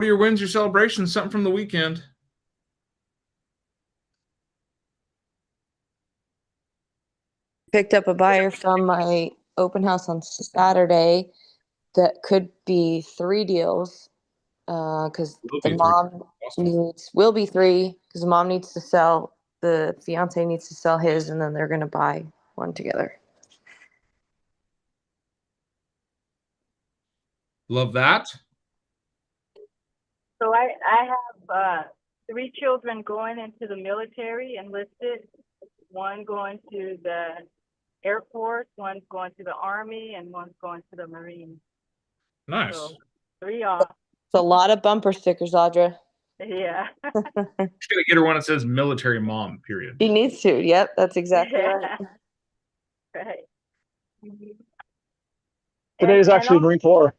are your wins, your celebrations? Something from the weekend. Picked up a buyer from my open house on Saturday that could be 3 deals because the mom will be 3 because the mom needs to sell, the fiance needs to sell his, and then they're going to buy one together. Love that. So I have 3 children going into the military enlisted, one going to the Air Force, one's going to the Army, and one's going to the Marines. Nice. So 3 off. It's a lot of bumper stickers, Audra. Yeah. She's gonna get her one that says military mom, period. She needs to. Yep, that's exactly right. Right. Today is actually Marine Corps.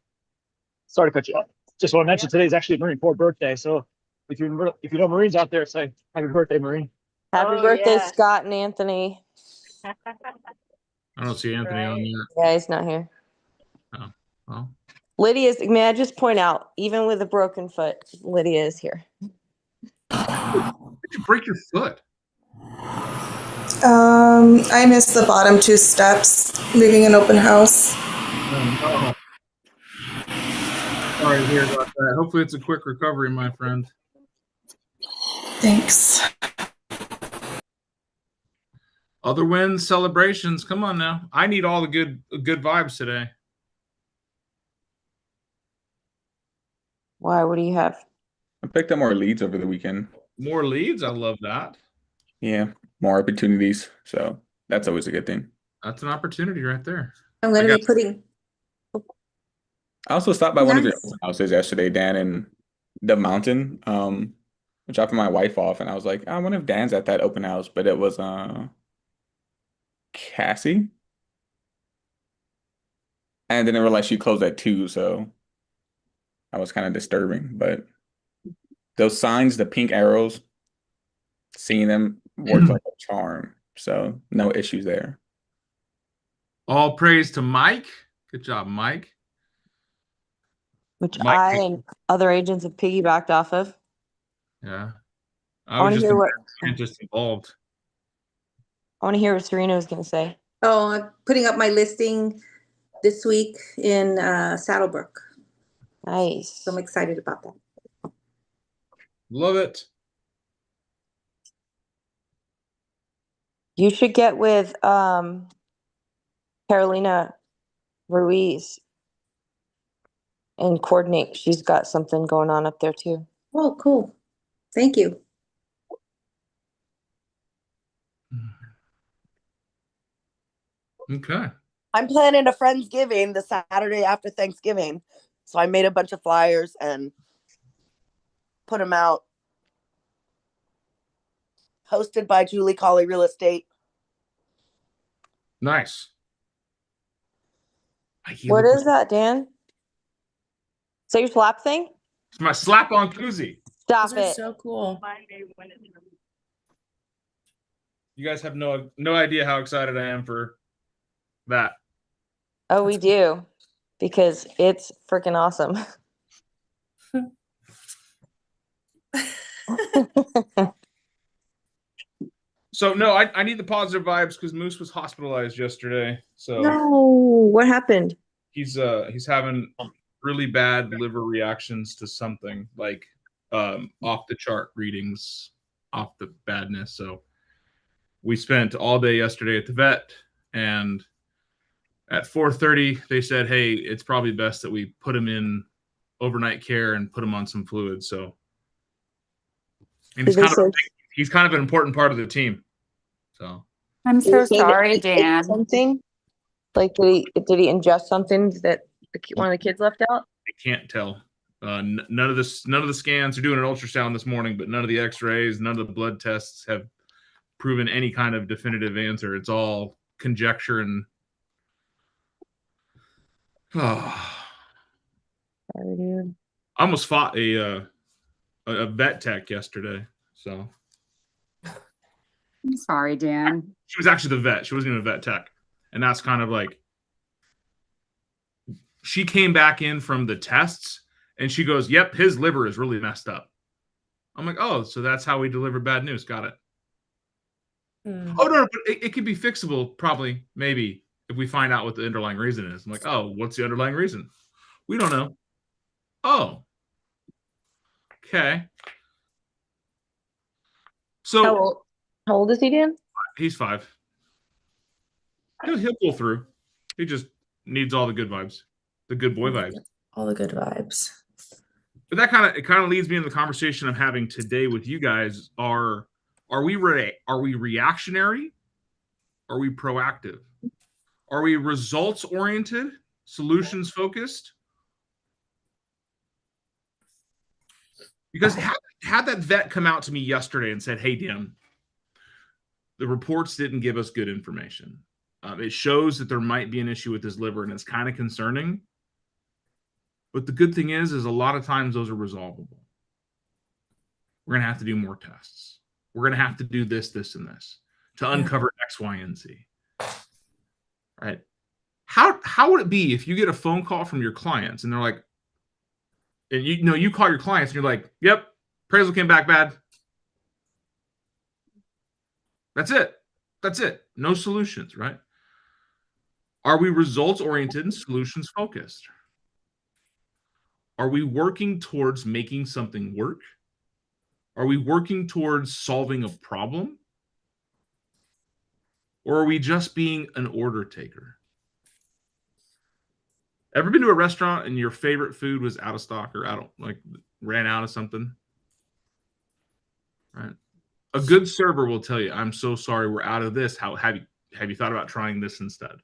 Sorry to cut you off. Just want to mention today is actually Marine Corps birthday. So if you know Marines out there, say happy birthday, Marine. Happy birthday, Scott and Anthony. I don't see Anthony on yet. Yeah, he's not here. Oh, well. Lydia's, may I just point out, even with a broken foot, Lydia is here. Did you break your foot? I missed the bottom 2 steps, leaving an open house. Oh. Sorry to hear about that. Hopefully it's a quick recovery, my friend. Thanks. Other wins, celebrations. Come on now. I need all the good vibes today. Why? What do you have? I picked up more leads over the weekend. More leads? I love that. Yeah, more opportunities. So that's always a good thing. That's an opportunity right there. I'm going to be putting... I also stopped by one of your open houses yesterday, Dan, in the mountain, dropping my wife off. And I was like, I wonder if Dan's at that open house. But it was Cassie. And then I realized she closed at 2. So that was kind of disturbing. But those signs, the pink arrows, seeing them worked like a charm. So no issues there. All praise to Mike. Good job, Mike. Which I and other agents have piggybacked off of. Yeah. I want to hear what just involved. I want to hear what Serena was going to say. Oh, I'm putting up my listing this week in Saddlebrook. Nice. So I'm excited about that. Love it. You should get with Carolina Ruiz and coordinate. She's got something going on up there too. Oh, cool. Thank you. Okay. I'm planning a Friendsgiving the Saturday after Thanksgiving. So I made a bunch of flyers and put them out. Hosted by Julie Colley Real Estate. Nice. What is that, Dan? Is that your slap thing? It's my slap on koozie. Stop Those it. are so cool. You guys have no idea how excited I am for that. Oh, we do. Because it's freaking awesome. So no, I need the positive vibes because Moose was hospitalized yesterday. So no, what happened? He's having really bad liver reactions to something, like off the chart readings, off the badness. So we spent all day yesterday at the vet, and at 4:30 they said, hey, it's probably best that we put him in overnight care and put him on some fluids. So and he's kind of an important part of the team. So I'm so sorry, Dan. Something like did he ingest something that one of the kids left out? I can't tell. None of the scans are doing an ultrasound this morning, but none of the X-rays, none of the blood tests have proven any kind of definitive answer. It's all conjecture and. Oh. Sorry, dude. I almost fought a vet tech yesterday. So. I'm sorry, Dan. She was actually the vet. She wasn't even a vet tech, and that's kind of like. She came back in from the tests And she goes, yep, his liver is really messed up. I'm like, oh, so that's how we deliver bad news. Got it. Oh, no, but it could be fixable, probably, maybe, if we find out what the underlying reason is. I'm like, oh, what's the underlying reason? We don't know. Oh. Okay. So How old is he, Dan? he's 5. He'll pull through. He just needs all the good vibes, the good boy vibes. All the good vibes. But that kind of leads me into the conversation I'm having today with you guys. Are we reactionary? Are we proactive? Are we results oriented, solutions focused? Because had that vet come out to me yesterday and said, "Hey, Dan, the reports didn't give us good information. It shows that there might be an issue with his liver, and it's kind of concerning. But the good thing is a lot of times those are resolvable. We're going to have to do more tests. We're going to have to do this, this, and this to uncover X, Y, and Z." Right? How would it be if you get a phone call from your clients and they're like, and you call your clients and you're like, "Yep, appraisal came back bad." That's it. That's it. No solutions, right? Are we results oriented and solutions focused? Are we working towards making something work? Are we working towards solving a problem? Or are we just being an order taker? Ever been to a restaurant and your favorite food was out of stock or ran out of something? Right. A good server will tell you, "I'm so sorry, we're out of this. How have you thought about trying this instead?"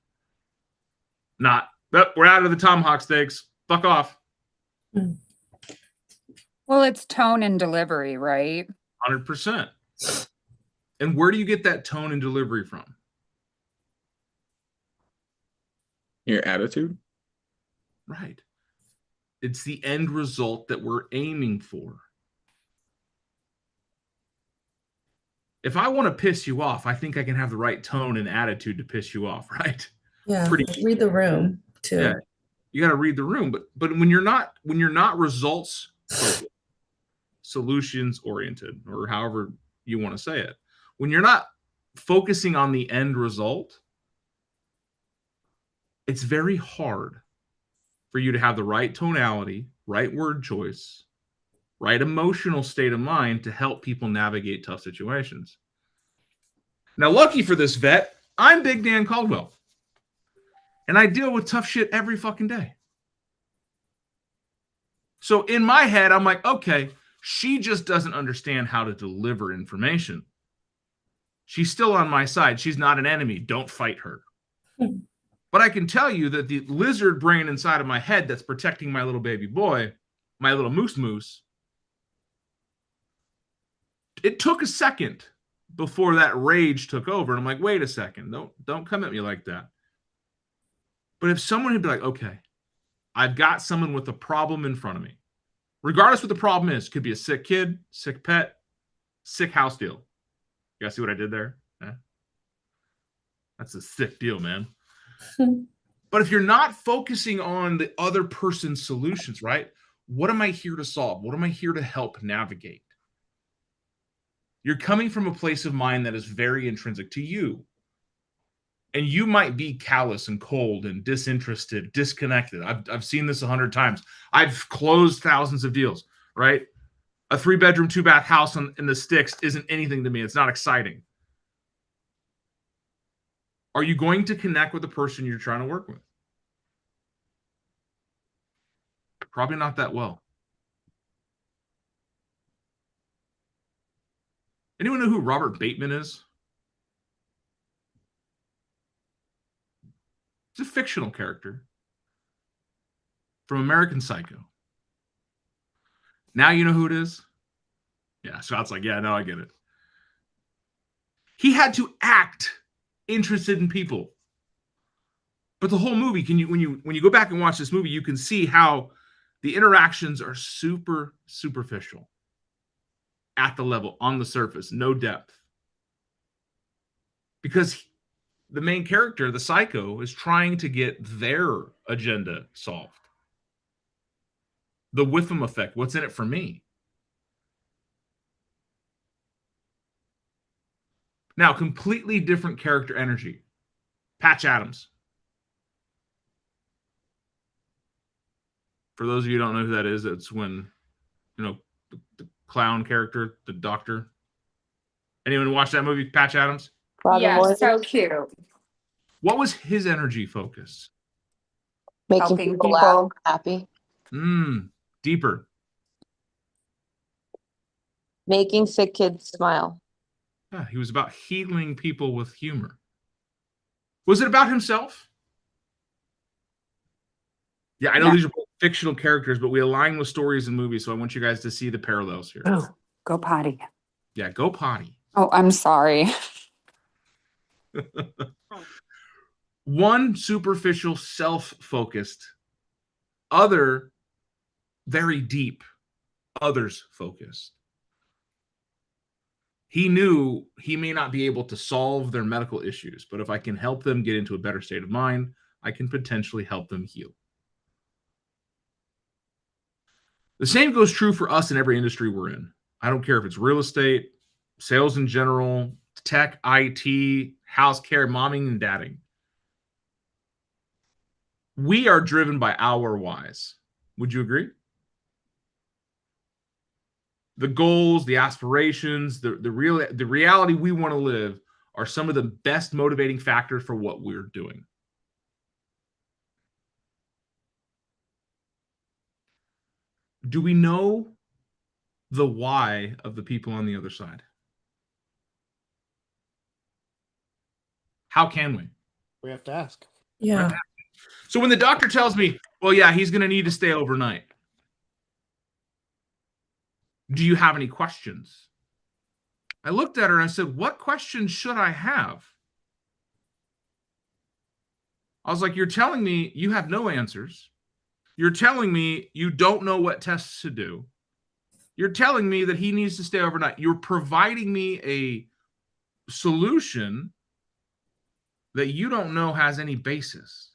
Not, "But we're out of the tomahawk steaks. Fuck off." Well, it's tone and delivery, right? 100%. And where do you get that tone and delivery from? Your attitude. Right. It's the end result that we're aiming for. If I want to piss you off, I think I can have the right tone and attitude to piss you off, right? Yeah, read the room too. Yeah. You got to read the room, but when you're not results focused, solutions oriented, or however you want to say it, when you're not focusing on the end result, it's very hard for you to have the right tonality, right word choice, right emotional state of mind to help people navigate tough situations. Now, lucky for this vet, I'm Big Dan Caldwell, and I deal with tough shit every fucking day. So in my head, I'm like, okay, she just doesn't understand how to deliver information. She's still on my side. She's not an enemy. Don't fight her. But I can tell you that the lizard brain inside of my head that's protecting my little baby boy, my little moose, it took a second before that rage took over. And I'm like, wait a second. Don't come at me like that. But if someone had been like, okay, I've got someone with a problem in front of me, regardless what the problem is, could be a sick kid, sick pet, sick house deal. You guys see what I did there? Yeah. That's a sick deal, man. But if you're not focusing on the other person's solutions, right? What am I here to solve? What am I here to help navigate? You're coming from a place of mind that is very intrinsic to you. And you might be callous and cold and disinterested, disconnected. I've seen this 100 times. I've closed thousands of deals, right? A 3-bedroom, 2-bath house in the sticks isn't anything to me. It's not exciting. Are you going to connect with the person you're trying to work with? Probably not that well. Anyone know who Robert Bateman is? It's a fictional character from American Psycho. Now you know who it is? Yeah, Scott's like, yeah, no, I get it. He had to act interested in people. But the whole movie, when you go back and watch this movie, you can see how the interactions are super superficial at the level, on the surface, no depth. Because the main character, the psycho, is trying to get their agenda solved. The Witham effect. What's in it for me? Now, completely different character energy. Patch Adams. For those of you who don't know who that is, it's when, the clown character, the doctor. Anyone watch that movie, Patch Adams? Robin Yeah, Williams, so cute. What was his energy focus? making Helping people laugh, people. happy, Deeper. making sick kids smile. Yeah, he was about healing people with humor. Was it about himself? Yeah, I know No. these are both fictional characters, but we align with stories and movies, so I want you guys to see the parallels here. Oh, go potty. Yeah, go potty. Oh, I'm sorry. One superficial, self-focused, other very deep, others focused. He knew he may not be able to solve their medical issues, but if I can help them get into a better state of mind, I can potentially help them heal. The same goes true for us in every industry we're in. I don't care if it's real estate, sales in general, tech, IT, house care, momming and dadding. We are driven by our whys. Would you agree? The goals, the aspirations, the reality we want to live are some of the best motivating factors for what we're doing. Do we know the why of the people on the other side? How can we? We have to ask. Yeah. So when the doctor tells me, well, yeah, he's going to need to stay overnight. Do you have any questions? I looked at her and I said, what questions should I have? I was like, you're telling me you have no answers. You're telling me you don't know what tests to do. You're telling me that he needs to stay overnight. You're providing me a solution that you don't know has any basis.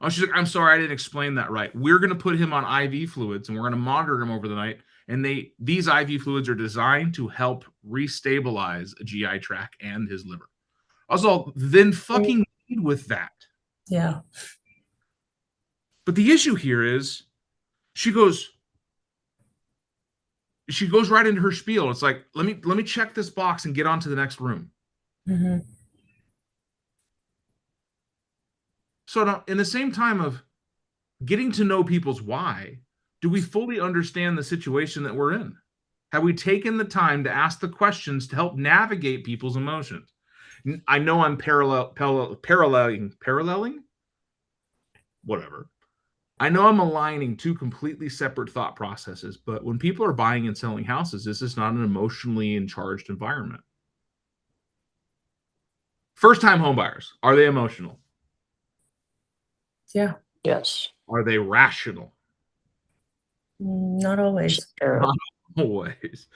Oh, she's like, I'm sorry, I didn't explain that right. We're going to put him on IV fluids and we're going to monitor him over the night. And these IV fluids are designed to help restabilize a GI tract and his liver. I was all, then fucking lead with that. Yeah. But the issue here is she goes right into her spiel. It's like, let me check this box and get on to the next room. Mm-hmm. So now, in the same time of getting to know people's why, do we fully understand the situation that we're in? Have we taken the time to ask the questions to help navigate people's emotions? I know I'm paralleling, whatever. I know I'm aligning two completely separate thought processes, but when people are buying and selling houses, this is not an emotionally charged environment. First-time homebuyers, are they emotional? Yeah. Yes. Are they rational? Not always. Not always.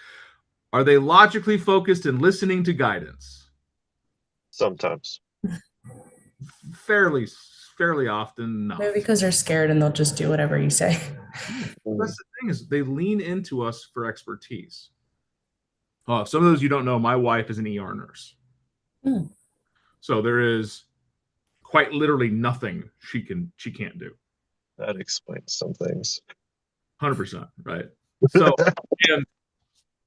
Are they logically focused and listening to guidance? Sometimes. Fairly often, no. Maybe because they're scared and they'll just do whatever you say. That's the thing, is they lean into us for expertise. Some of those you don't know, my wife is an ER nurse. So there is quite literally nothing she can't do. That explains some things. 100%, right? So and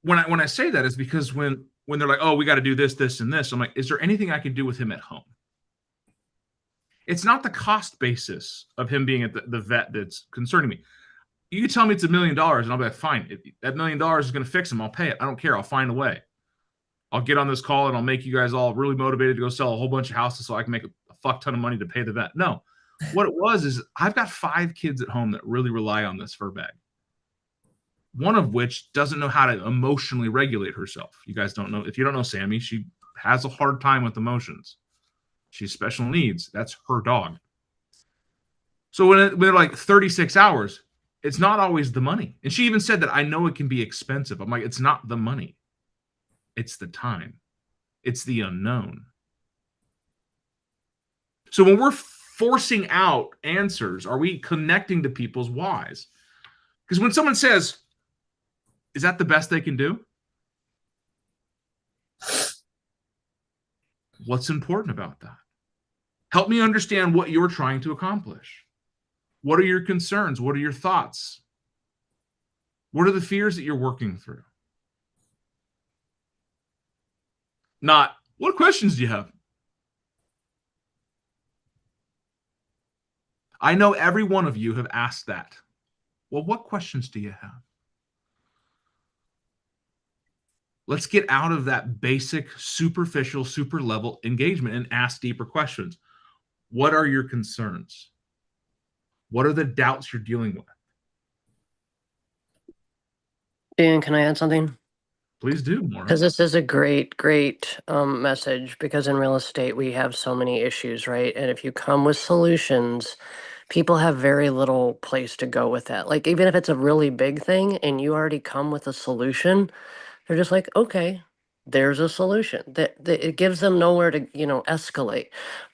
when I say that is because when they're like, oh, we got to do this, this, and this, I'm like, is there anything I can do with him at home? It's not the cost basis of him being at the vet that's concerning me. You can tell me it's $1 million, and I'll be like, fine. That $1 million is going to fix him. I'll pay it. I don't care. I'll find a way. I'll get on this call and I'll make you guys all really motivated to go sell a whole bunch of houses so I can make a fuck ton of money to pay the vet. No, what it was is I've got 5 kids at home that really rely on this fur bag. One of which doesn't know how to emotionally regulate herself. You guys don't know. If you don't know Sammy, she has a hard time with emotions. She's special needs. That's her dog. So when they're like 36 hours, it's not always the money. And she even said that, I know it can be expensive. I'm like, it's not the money. It's the time. It's the unknown. So when we're forcing out answers? Are we connecting to people's whys? Because when someone says, is that the best they can do? What's important about that? Help me understand what you're trying to accomplish. What are your concerns? What are your thoughts? What are the fears that you're working through? Not, what questions do you have? I know every one of you have asked that. Well, what questions do you have? Let's get out of that basic, superficial, super level engagement and ask deeper questions. What are your concerns? What are the doubts you're dealing with? Dan, can I add something? Please do, Maura. Because this is a great message, because in real estate, we have so many issues, right? And if you come with solutions, people have very little place to go with that. Like, even if it's a really big thing and you already come with a solution, they're just like, okay, there's a solution. That it gives them nowhere to, escalate.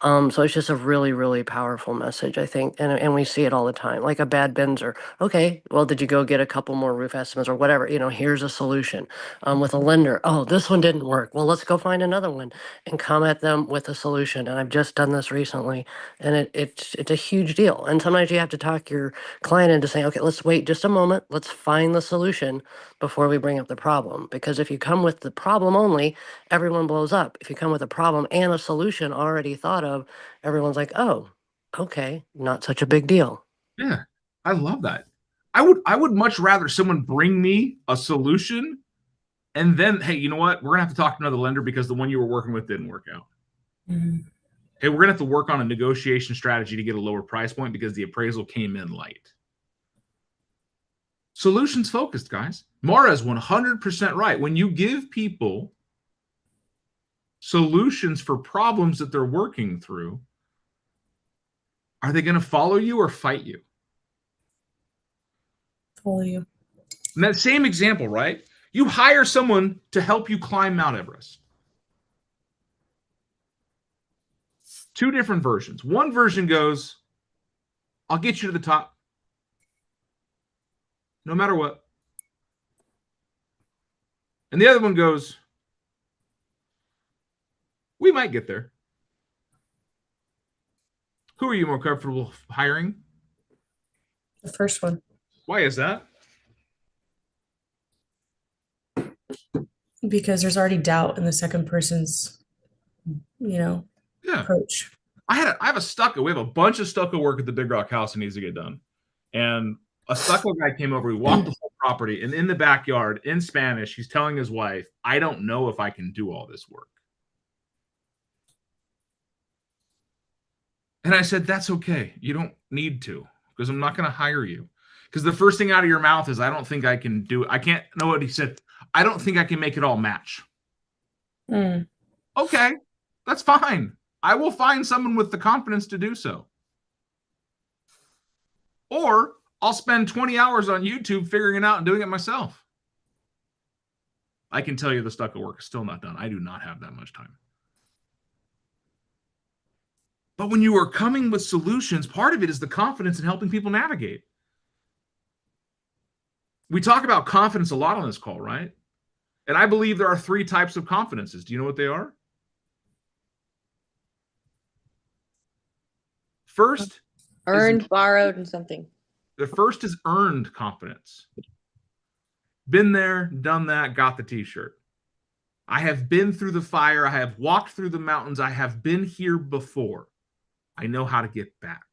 So it's just a really, really powerful message, I think. And we see it all the time. Like a bad Benzer. Okay, well, did you go get a couple more roof estimates or whatever? Here's a solution. With a lender, oh, this one didn't work. Well, let's go find another one and come at them with a solution. And I've just done this recently, and it's a huge deal. And sometimes you have to talk your client into saying, okay, let's wait just a moment. Let's find the solution before we bring up the problem. Because if you come with the problem only, everyone blows up. If you come with a problem and a solution already thought of, everyone's like, oh, okay, not such a big deal. Yeah, I love that. I would much rather someone bring me a solution and then, hey, you know what? We're gonna have to talk to another lender because the one you were working with didn't work out. Mm-hmm. Hey, we're gonna have to work on a negotiation strategy to get a lower price point because the appraisal came in light. Solutions focused, guys. Maura is 100% right. When you give people solutions for problems that they're working through, are they going to follow you or fight you? Follow you. In that same example, right? You hire someone to help you climb Mount Everest. Two different versions. One version goes, I'll get you to the top, no matter what. And the other one goes, we might get there. Who are you more comfortable hiring? The first one. Why is that? Because there's already doubt in the second person's, approach. I have a stucco. We have a bunch of stucco work at the Big Rock house that needs to get done. And a stucco guy came over. We walked the whole property, and in the backyard, in Spanish, he's telling his wife, I don't know if I can do all this work. And I said, that's okay. You don't need to, because I'm not going to hire you. Because the first thing out of your mouth is, I don't think I can do it. I can't know what he said. I don't think I can make it all match. Mm. Okay, that's fine. I will find someone with the confidence to do so. Or I'll spend 20 hours on YouTube figuring it out and doing it myself. I can tell you the stucco work is still not done. I do not have that much time. But when you are coming with solutions, part of it is the confidence in helping people navigate. We talk about confidence a lot on this call, right? And I believe there are 3 types of confidences. Do you know what they are? First, Earned, borrowed, and something. the first is earned confidence. Been there, done that, got the t-shirt. I have been through the fire. I have walked through the mountains. I have been here before. I know how to get back.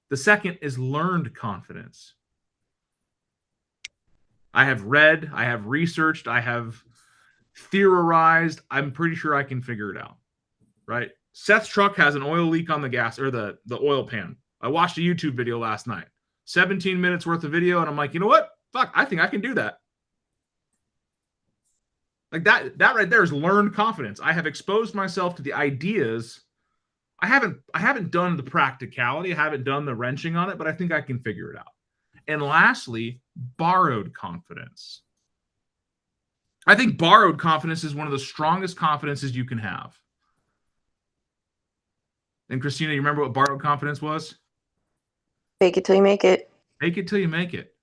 The second is learned confidence. I have read, I have researched, I have theorized. I'm pretty sure I can figure it out, right? Seth's truck has an oil leak on the gas or the oil pan. I watched a YouTube video last night, 17 minutes worth of video. And I'm like, you know what? Fuck, I think I can do that. Like that right there is learned confidence. I have exposed myself to the ideas. I haven't done the practicality. I haven't done the wrenching on it, but I think I can figure it out. And lastly, borrowed confidence. I think borrowed confidence is one of the strongest confidences you can have. And Christina, you remember what borrowed confidence was? Fake it till you make it. Make it till you make it.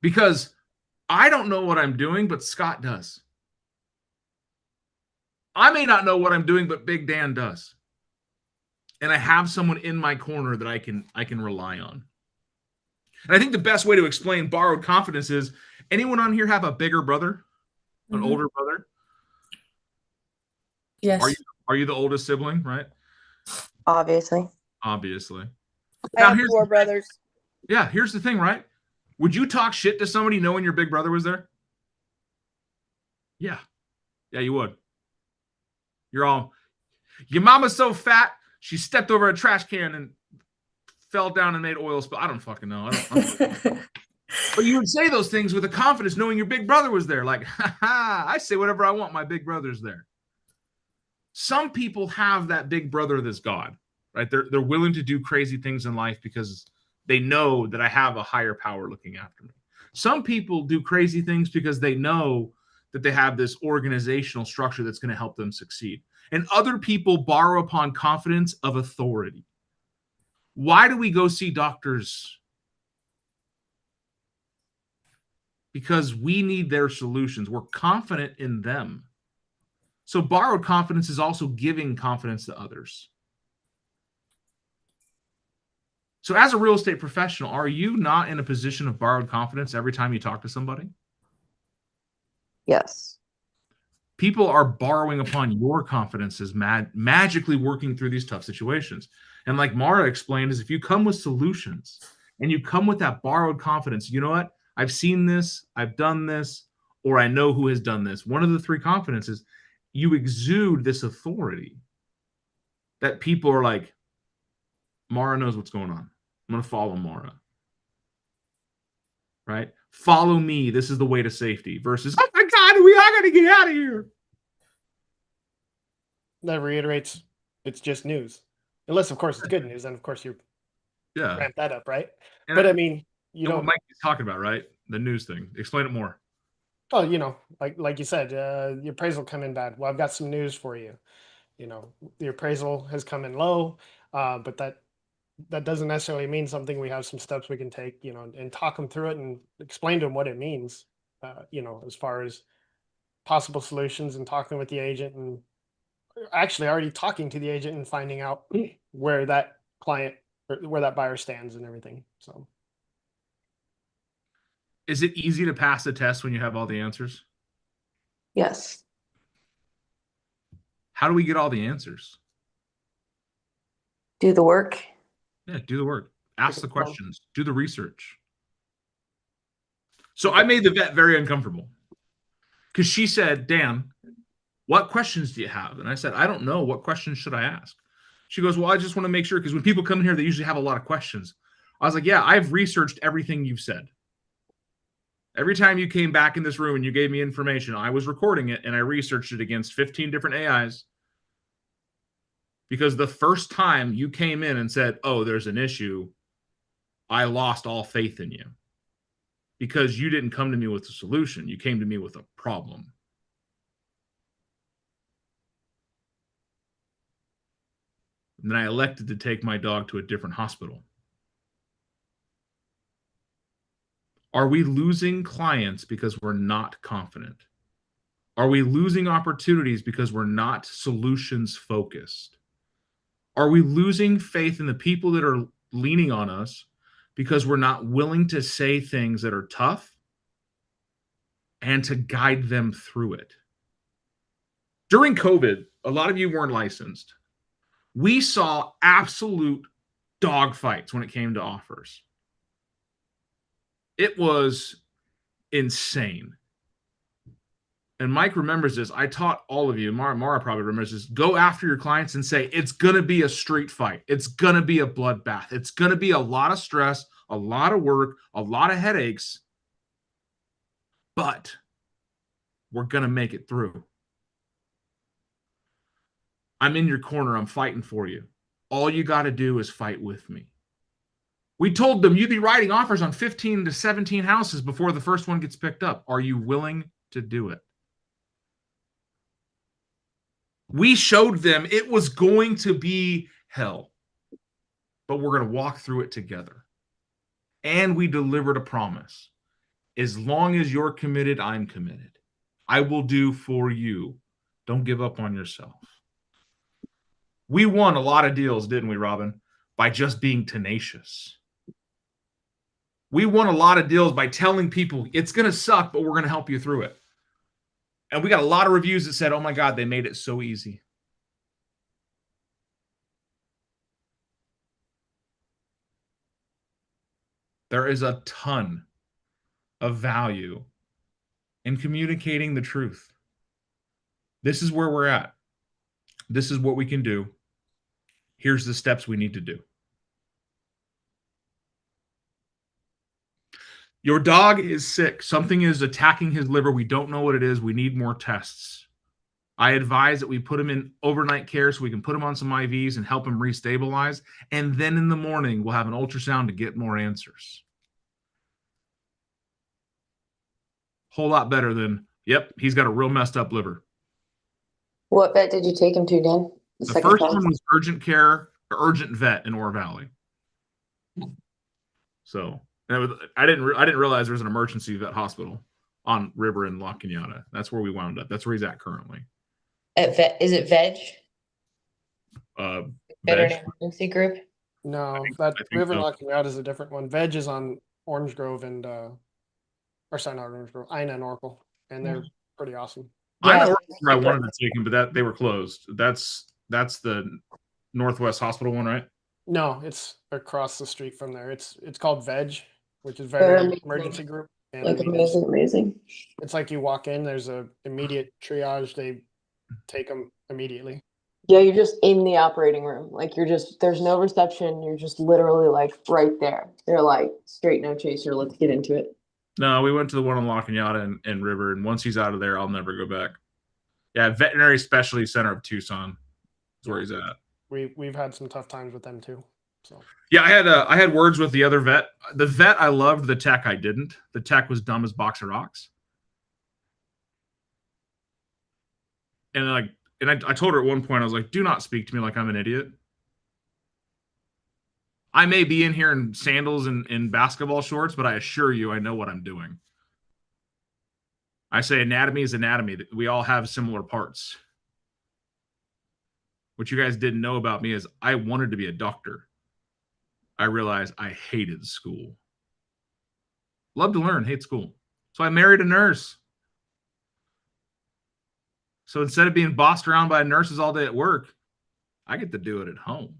Because I don't know what I'm doing, but Scott does. I may not know what I'm doing, but Big Dan does. And I have someone in my corner that I can rely on. And I think the best way to explain borrowed confidence is, anyone on here have a bigger brother? An older brother? Yes. Are you the oldest sibling, right? Obviously. Obviously. I have 4 brothers. Yeah, here's the thing, right? Would you talk shit to somebody knowing your big brother was there? Yeah. Yeah, you would. You're all, your mama's so fat, she stepped over a trash can and fell down and made oil spill. I don't fucking know. But you would say those things with a confidence knowing your big brother was there. Like, I say whatever I want. My big brother's there. Some people have that big brother that's God, right? They're willing to do crazy things in life because they know that I have a higher power looking after me. Some people do crazy things because they know that they have this organizational structure that's going to help them succeed. And other people borrow upon confidence of authority. Why do we go see doctors? Because we need their solutions. We're confident in them. So borrowed confidence is also giving confidence to others. So as a real estate professional, are you not in a position of borrowed confidence every time you talk to somebody? Yes. People are borrowing upon your confidence as magically working through these tough situations. And like Mara explained, is if you come with solutions and you come with that borrowed confidence, you know what? I've seen this, I've done this, or I know who has done this. One of the 3 confidences, you exude this authority that people are like, Mara knows what's going on. I'm going to follow Mara. Right? Follow me. This is the way to safety versus, oh my God, we are going to get out of here. That reiterates it's just news. Unless, of course, it's good news. Then, of course, you ramp that up, right? And but I mean, you know what Mike is talking about, right? The news thing. Explain it more. Oh, you know, like you said, your appraisal come in bad. Well, I've got some news for you. You know, the appraisal has come in low, but that doesn't necessarily mean something. We have some steps we can take, you know, and talk them through it and explain to them what it means, you know, as far as possible solutions, and talking with the agent, and actually already talking to the agent and finding out where that client or where that buyer stands and everything. So. Is it easy to pass the test when you have all the answers? Yes. How do we get all the answers? Do the work. Yeah, do the work. Ask the questions. Do the research. So I made the vet very uncomfortable because she said, Dan, what questions do you have? And I said, I don't know. What questions should I ask? She goes, well, I just want to make sure, because when people come in here, they usually have a lot of questions. I was like, yeah, I've researched everything you've said. Every time you came back in this room and you gave me information, I was recording it and I researched it against 15 different AIs. Because the first time you came in and said, oh, there's an issue, I lost all faith in you. Because you didn't come to me with a solution. You came to me with a problem. And then I elected to take my dog to a different hospital. Are we losing clients because we're not confident? Are we losing opportunities because we're not solutions focused? Are we losing faith in the people that are leaning on us because we're not willing to say things that are tough and to guide them through it? During COVID, a lot of you weren't licensed. We saw absolute dogfights when it came to offers. It was insane. And Mike remembers this. I taught all of you, Mara probably remembers this. Go after your clients and say, it's going to be a street fight. It's going to be a bloodbath. It's going to be a lot of stress, a lot of work, a lot of headaches. But we're going to make it through. I'm in your corner. I'm fighting for you. All you got to do is fight with me. We told them you'd be writing offers on 15 to 17 houses before the first one gets picked up. Are you willing to do it? We showed them it was going to be hell, but we're going to walk through it together. And we delivered a promise. As long as you're committed, I'm committed. I will do for you. Don't give up on yourself. We won a lot of deals, didn't we, Robin? By just being tenacious. We won a lot of deals by telling people it's going to suck, but we're going to help you through it. And we got a lot of reviews that said, oh my God, they made it so easy. There is a ton of value in communicating the truth. This is where we're at. This is what we can do. Here's the steps we need to do. Your dog is sick. Something is attacking his liver. We don't know what it is. We need more tests. I advise that we put him in overnight care so we can put him on some IVs and help him restabilize. And then in the morning, we'll have an ultrasound to get more answers. Whole lot better than, yep, he's got a real messed up liver. What vet did you take him to, Dan? The first one was urgent care, or urgent vet in Ore Valley. So I didn't realize there was an emergency vet hospital on River in La Cañada. That's where we wound up. That's where he's at currently. At vet, is it Veg? Veteran Veg. Emergency Group? No, think River so. Locking Out is a different one. Veg is on Orange Grove and or sorry, not Orange Grove, Ina and Oracle, and they're pretty awesome. I know where I wanted to take him, but they were closed. That's the Northwest Hospital one, right? No, it's across the street from there. It's called Veg, which is Veteran Emergency Group. And Like amazing. it's like you walk in, there's a immediate triage. They take them immediately. Yeah, you're just in the operating room. Like there's no reception. You're just literally like right there. They're like, straight no chaser. Let's get into it. No, we went to the one in La Cañada and River, and once he's out of there, I'll never go back. Yeah, Veterinary Specialty Center of Tucson is where he's at. We've had some tough times with them too. So yeah, I had words with the other vet. The vet I loved, the tech I didn't. The tech was dumb as box of rocks. And I told her at one point, I was like, do not speak to me like I'm an idiot. I may be in here in sandals and in basketball shorts, but I assure you I know what I'm doing. I say anatomy is anatomy. We all have similar parts. What you guys didn't know about me is I wanted to be a doctor. I realized I hated school. Love to learn, hate school. So I married a nurse. So instead of being bossed around by nurses all day at work, I get to do it at home.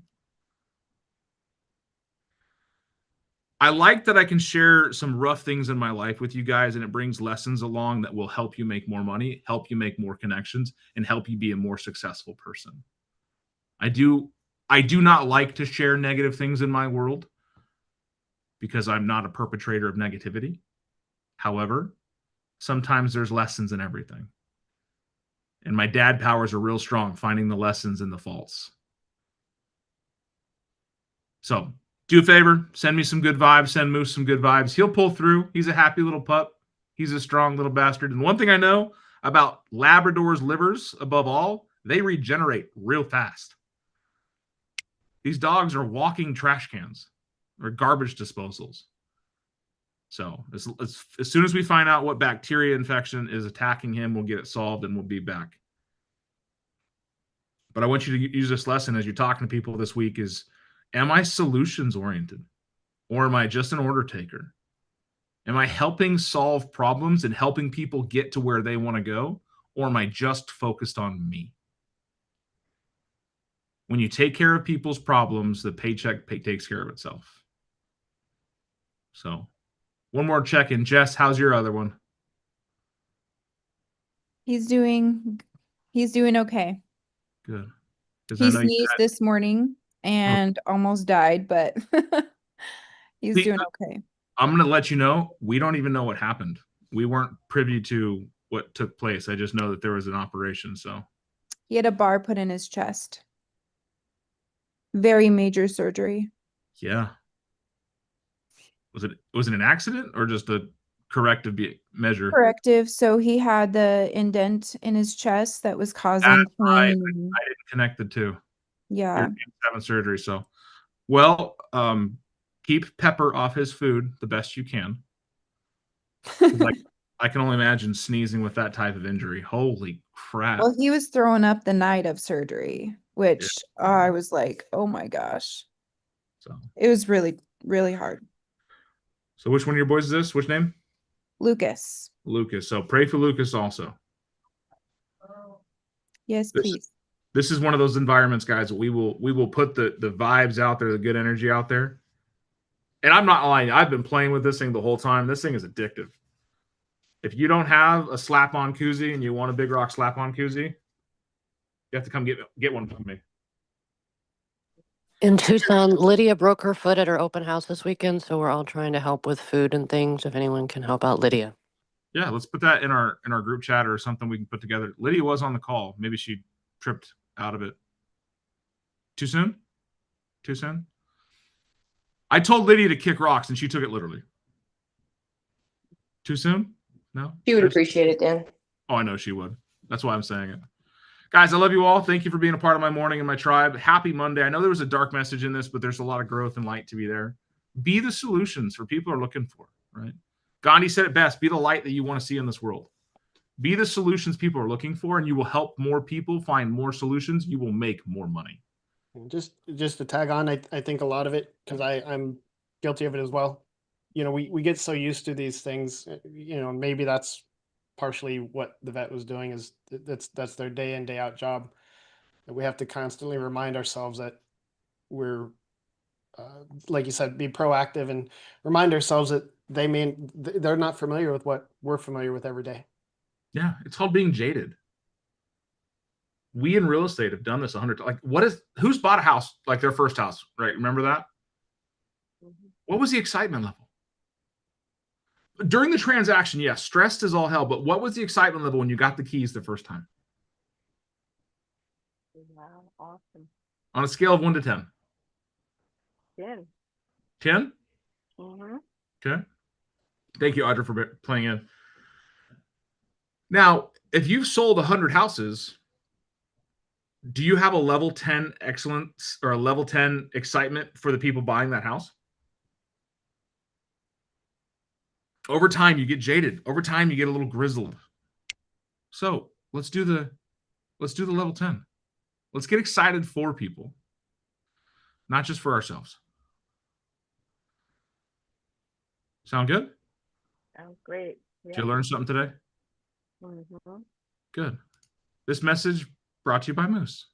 I like that I can share some rough things in my life with you guys, and it brings lessons along that will help you make more money, help you make more connections, and help you be a more successful person. I do not like to share negative things in my world because I'm not a perpetrator of negativity. However, sometimes there's lessons in everything. And my dad powers are real strong, finding the lessons in the faults. So do a favor, send me some good vibes, send Moose some good vibes. He'll pull through. He's a happy little pup. He's a strong little bastard. And one thing I know about Labrador's livers, above all, they regenerate real fast. These dogs are walking trash cans or garbage disposals. So as soon as we find out what bacteria infection is attacking him, we'll get it solved and we'll be back. But I want you to use this lesson as you're talking to people this week is, am I solutions oriented or am I just an order taker? Am I helping solve problems and helping people get to where they want to go? Or am I just focused on me? When you take care of people's problems, the paycheck takes care of itself. So one more check-in. Jess, how's your other one? He's doing okay. Good. He sneezed this morning and almost died, but he's doing okay. I'm going to let you know, we don't even know what happened. We weren't privy to what took place. I just know that there was an operation. So he had a bar put in his chest. Very major surgery. Yeah. Was it an accident or just a corrective measure? Corrective. So he had the indent in his chest that was causing That's right. pain. and- I didn't connect the two. Yeah. He's having surgery. So, well, keep Pepper off his food the best you can. Like, I can only imagine sneezing with that type of injury. Holy crap. Well, he was throwing up the night of surgery, which I was like, oh my gosh. So, It was really, really hard. so which one of your boys is this? Which name? Lucas. Lucas. So pray for Lucas also. Yes, This- please. This is one of those environments, guys. We will put the vibes out there, the good energy out there. And I'm not lying. I've been playing with this thing the whole time. This thing is addictive. If you don't have a slap-on koozie and you want a Big Rock slap-on koozie, you have to come get one from me. In Tucson, Lydia broke her foot at her open house this weekend, so we're all trying to help with food and things. If anyone can help out Lydia. Yeah, let's put that in our group chat or something we can put together. Lydia was on the call. Maybe she tripped out of it. Too soon? Too soon? I told Lydia to kick rocks and she took it literally. Too soon? No? She would appreciate it, Dan. Oh, I know she would. That's why I'm saying it. Guys, I love you all. Thank you for being a part of my morning and my tribe. Happy Monday. I know there was a dark message in this, but there's a lot of growth and light to be there. Be the solutions for people are looking for, right? Gandhi said it best. Be the light that you want to see in this world. Be the solutions people are looking for, and you will help more people find more solutions. You will make more money. Just to tag on, I think a lot of it, because I'm guilty of it as well. You know, we get so used to these things, you know, maybe that's partially what the vet was doing, is that's their day in, day out job. And we have to constantly remind ourselves that we're, like you said, be proactive and remind ourselves that they're not familiar with what we're familiar with every day. Yeah, it's called being jaded. We in real estate have done this 100 times. Like, who's bought a house, like their first house, right? Remember that? What was the excitement level? During the transaction, yes, stressed as all hell, but what was the excitement level when you got the keys the first time? Wow, awesome. On a scale of 1 to 10. 10. 10? Mm-hmm. Okay. Thank you, Audra, for playing in. Now, if you've sold 100 houses, do you have a level 10 excellence or a level 10 excitement for the people buying that house? Over time, you get jaded. Over time, you get a little grizzled. So let's do the level 10. Let's get excited for people, not just for ourselves. Sound good? Sounds great. Did you learn something today? Mm-hmm. Good. This message brought to you by Moose.